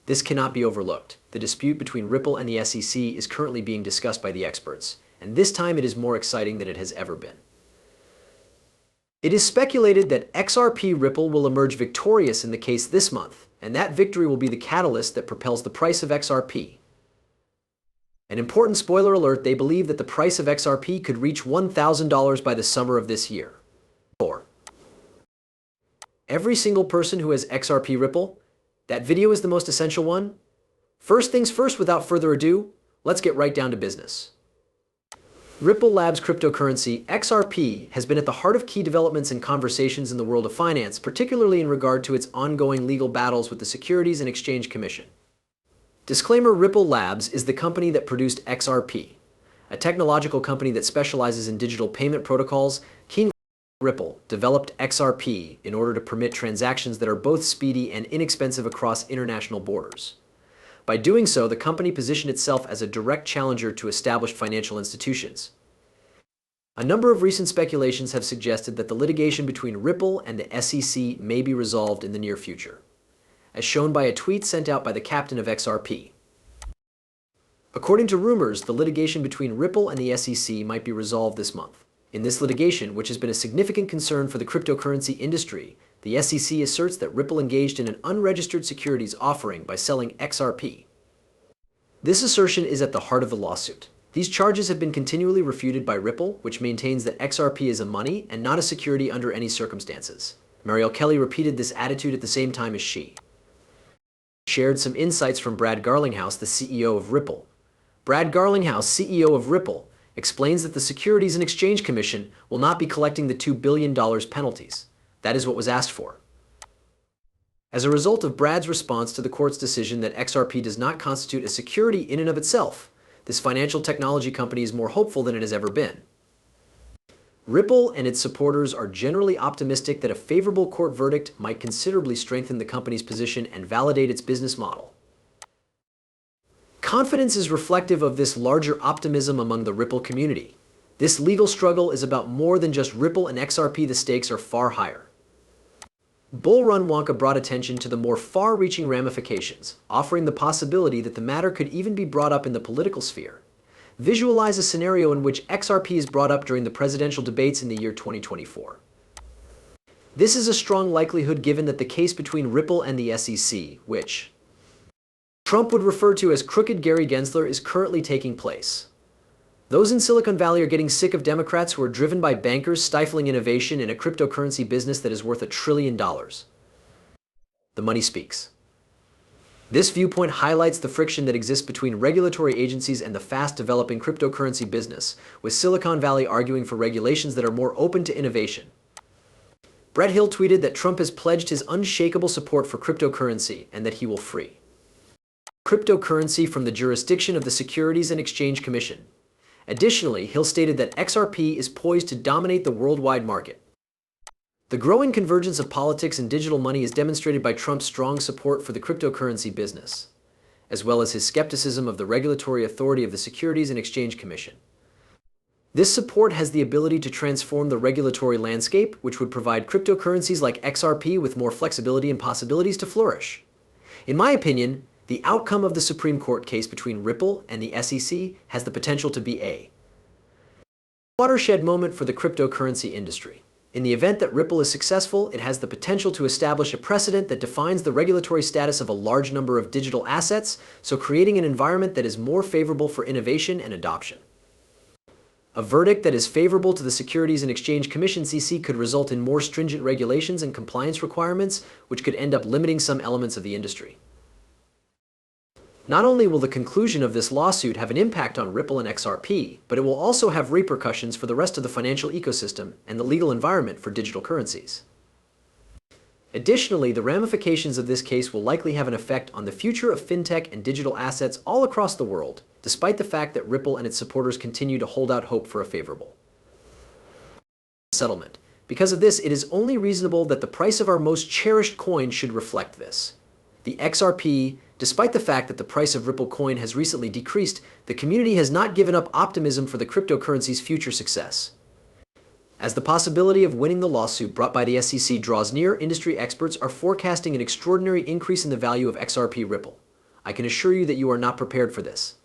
This cannot be overlooked. The dispute between Ripple and the SEC is currently being discussed by the experts, and this time it is more exciting than it has ever been. It is speculated that xrp+ripple will emerge victorious in the case this month, and that victory will be the catalyst that propels the price of XRP. An important spoiler alert, they believe that the price of XRP could reach $1,000 by the summer of this year. 4. Every single person who has xrp+ripple, that video is the most essential one. First things first, without further ado, let's get right down to business. Ripple Labs cryptocurrency, XRP, has been at the heart of key developments and conversations in the world of finance, particularly in regard to its ongoing legal battles with the Securities and Exchange Commission. Disclaimer: Ripple Labs is the company that produced XRP, a technological company that specializes in digital payment protocols. Ripple developed XRP in order to permit transactions that are both speedy and inexpensive across international borders. By doing so, the company positioned itself as a direct challenger to established financial institutions. A number of recent speculations have suggested that the litigation between Ripple and the SEC may be resolved in the near future, as shown by a tweet sent out by the captain of XRP. According to rumors, the litigation between Ripple and the SEC might be resolved this month. In this litigation, which has been a significant concern for the cryptocurrency industry, the SEC asserts that Ripple engaged in an unregistered securities offering by selling XRP. This assertion is at the heart of the lawsuit. These charges have been continually refuted by Ripple, which maintains that XRP is a money and not a security under any circumstances. Marielle Kelly repeated this attitude at the same time as she shared some insights from Brad Garlinghouse, the CEO of Ripple. Brad Garlinghouse, CEO of Ripple, explains that the Securities and Exchange Commission will not be collecting the $2 billion penalties. That is what was asked for. As a result of Brad's response to the court's decision that XRP does not constitute a security in and of itself, this financial technology company is more hopeful than it has ever been. Ripple and its supporters are generally optimistic that a favorable court verdict might considerably strengthen the company's position and validate its business model. Confidence is reflective of this larger optimism among the Ripple community. This legal struggle is about more than just Ripple and XRP. The stakes are far higher. Bull Run Wonka brought attention to the more far-reaching ramifications, offering the possibility that the matter could even be brought up in the political sphere. Visualize a scenario in which XRP is brought up during the presidential debates in the year 2024. This is a strong likelihood given that the case between Ripple and the SEC, which Trump would refer to as Crooked Gary Gensler, is currently taking place. Those in Silicon Valley are getting sick of Democrats who are driven by bankers stifling innovation in a cryptocurrency business that is worth $1 trillion. The money speaks. This viewpoint highlights the friction that exists between regulatory agencies and the fast-developing cryptocurrency business, with Silicon Valley arguing for regulations that are more open to innovation. Brett Hill tweeted that Trump has pledged his unshakable support for cryptocurrency and that he will free cryptocurrency from the jurisdiction of the Securities and Exchange Commission. Additionally, Hill stated that XRP is poised to dominate the worldwide market. The growing convergence of politics and digital money is demonstrated by Trump's strong support for the cryptocurrency business, as well as his skepticism of the regulatory authority of the Securities and Exchange Commission. This support has the ability to transform the regulatory landscape, which would provide cryptocurrencies like XRP with more flexibility and possibilities to flourish. In my opinion, the outcome of the Supreme Court case between Ripple and the SEC has the potential to be a watershed moment for the cryptocurrency industry. In the event that Ripple is successful, it has the potential to establish a precedent that defines the regulatory status of a large number of digital assets, so creating an environment that is more favorable for innovation and adoption. A verdict that is favorable to the Securities and Exchange Commission (SEC) could result in more stringent regulations and compliance requirements, which could end up limiting some elements of the industry. Not only will the conclusion of this lawsuit have an impact on Ripple and XRP, but it will also have repercussions for the rest of the financial ecosystem and the legal environment for digital currencies. Additionally, the ramifications of this case will likely have an effect on the future of fintech and digital assets all across the world, despite the fact that Ripple and its supporters continue to hold out hope for a favorable settlement. Because of this, it is only reasonable that the price of our most cherished coin should reflect this. The XRP, despite the fact that the price of Ripple coin has recently decreased, the community has not given up optimism for the cryptocurrency's future success. As the possibility of winning the lawsuit brought by the SEC draws near, industry experts are forecasting an extraordinary increase in the value of XRP Ripple. I can assure you that you are not prepared for this.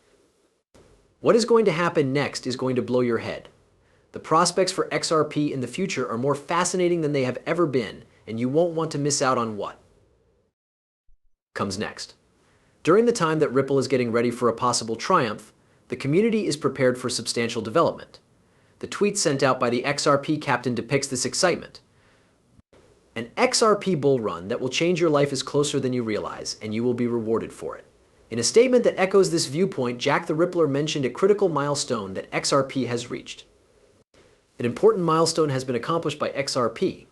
What is going to happen next is going to blow your head. The prospects for XRP in the future are more fascinating than they have ever been, and you won't want to miss out on what comes next. During the time that Ripple is getting ready for a possible triumph, the community is prepared for substantial development. The tweet sent out by the XRP captain depicts this excitement. An XRP bull run that will change your life is closer than you realize, and you will be rewarded for it. In a statement that echoes this viewpoint, Jack the Rippler mentioned a critical milestone that XRP has reached. An important milestone has been accomplished by XRP.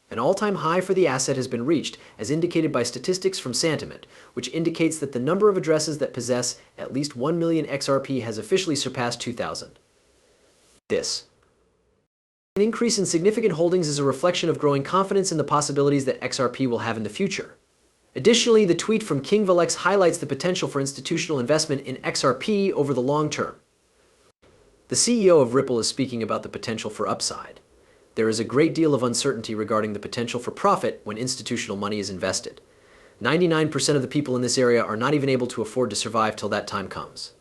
An all-time high for the asset has been reached, as indicated by statistics from Sentiment, which indicates that the number of addresses that possess at least 1 million XRP has officially surpassed 2,000. An increase in significant holdings is a reflection of growing confidence in the possibilities that XRP will have in the future. Additionally, the tweet from King Valex highlights the potential for institutional investment in XRP over the long term. The CEO of Ripple is speaking about the potential for upside. There is a great deal of uncertainty regarding the potential for profit when institutional money is invested. 99% of the people in this area are not even able to afford to survive till that time comes.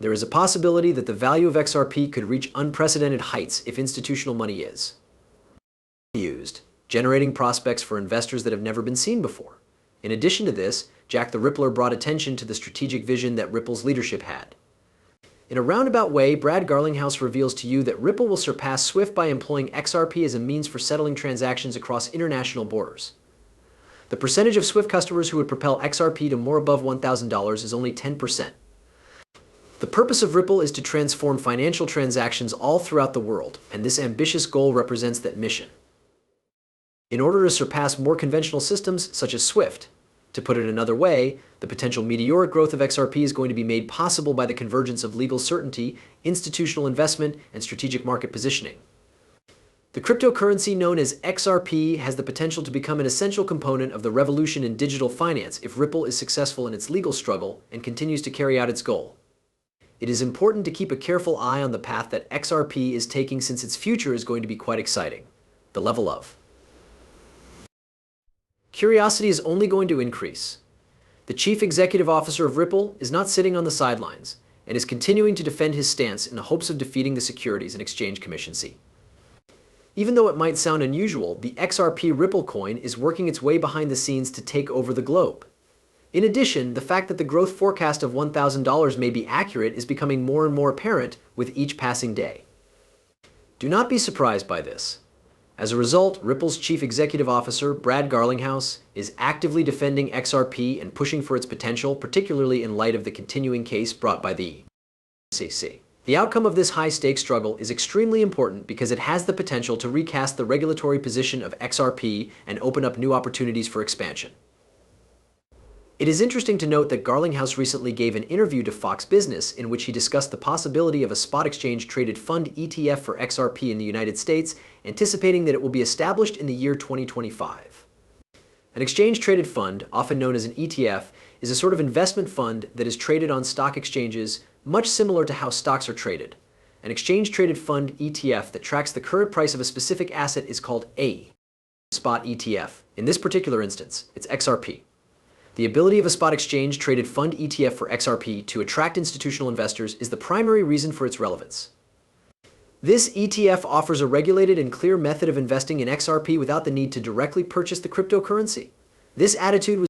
There is a possibility that the value of XRP could reach unprecedented heights if institutional money is used, generating prospects for investors that have never been seen before. In addition to this, Jack the Rippler brought attention to the strategic vision that Ripple's leadership had. In a roundabout way, Brad Garlinghouse reveals to you that Ripple will surpass SWIFT by employing XRP as a means for settling transactions across international borders. The percentage of SWIFT customers who would propel XRP to more above $1,000 is only 10%. The purpose of Ripple is to transform financial transactions all throughout the world, and this ambitious goal represents that mission. In order to surpass more conventional systems such as SWIFT, to put it another way, the potential meteoric growth of XRP is going to be made possible by the convergence of legal certainty, institutional investment, and strategic market positioning. The cryptocurrency known as XRP has the potential to become an essential component of the revolution in digital finance if Ripple is successful in its legal struggle and continues to carry out its goal. It is important to keep a careful eye on the path that XRP is taking since its future is going to be quite exciting. The level of curiosity is only going to increase. The chief executive officer of Ripple is not sitting on the sidelines and is continuing to defend his stance in the hopes of defeating the Securities and Exchange Commission. Even though it might sound unusual, the XRP Ripple coin is working its way behind the scenes to take over the globe. In addition, the fact that the growth forecast of $1,000 may be accurate is becoming more and more apparent with each passing day. Do not be surprised by this. As a result, Ripple's chief executive officer, Brad Garlinghouse, is actively defending XRP and pushing for its potential, particularly in light of the continuing case brought by the SEC. The outcome of this high-stakes struggle is extremely important because it has the potential to recast the regulatory position of XRP and open up new opportunities for expansion. It is interesting to note that Garlinghouse recently gave an interview to Fox Business in which he discussed the possibility of a spot exchange-traded fund ETF for XRP in the United States, anticipating that it will be established in the year 2025. An exchange-traded fund, often known as an ETF, is a sort of investment fund that is traded on stock exchanges, much similar to how stocks are traded. An exchange-traded fund ETF that tracks the current price of a specific asset is called a spot ETF. In this particular instance, it's XRP. The ability of a spot exchange-traded fund ETF for XRP to attract institutional investors is the primary reason for its relevance. This ETF offers a regulated and clear method of investing in XRP without the need to directly purchase the cryptocurrency. This attitude was